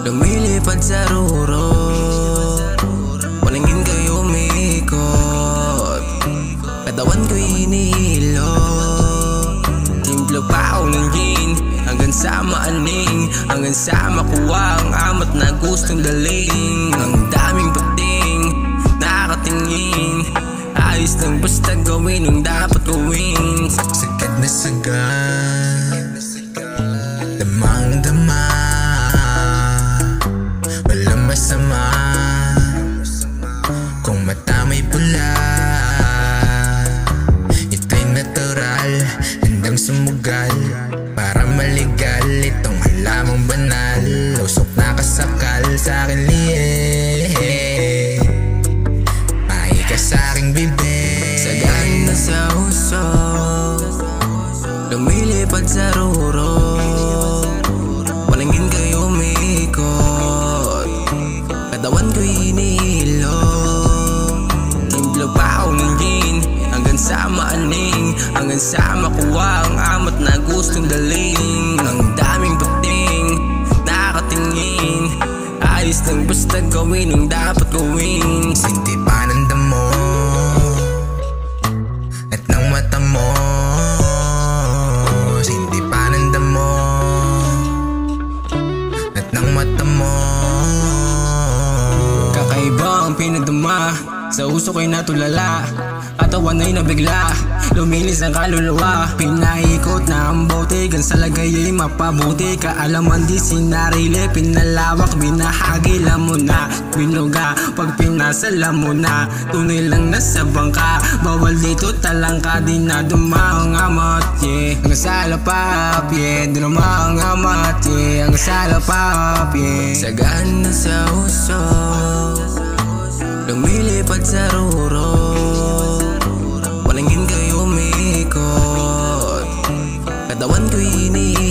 Lumilipad sa ruro, palingin kayo umiikot. Katawan ko'y hinihilo, timplo pa ako ng gin, hanggang sa maaning, hanggang sa makuha ang amat na gustong daling. Ang daming pating, nakatingin, ayos lang basta gawin ang dapat gawin. Sagad na sagad, damang dama, walang masama kung mata may pula. Ito'y natural, handang sumugal para maligal itong halamang banal. Usok na kasakal sa akin liye, mahi ka sa aking bibig. Sagad na sa uso, lumilipad sa ruro, palingin kayo umiikot. Katawan ko'y hinihilo, timplo pa ako ng gin, hanggang sa maaning, hanggang sa makuha ang amat na gustong daling. Ang daming pating, nakatingin, ayos lang basta gawin ang dapat gawin. Sinti pa ng damo at ng mata mo, sinti pa ng damo at ng mata mo. Kakaiba ang pinadama, sa uso ko'y natulala, katawan ay nabigla, lumilis ang kaluluwa. Pinaikot na ang bote, gan sa lagay ay mapabuti. Kaalaman di sinarili, pinalawak, binahagila mo na, binuga pag pinasala mo na. Tunay lang nasa bangka, bawal dito talangka, di na dumang amat, yeah. Ang salapap, yeah, di dumang amat, yeah. Ang salapap, yeah. Sagaan na sa uso, lumilipad sa ruro, palingin kayo umiikot. Katawan ko'y hinihilo,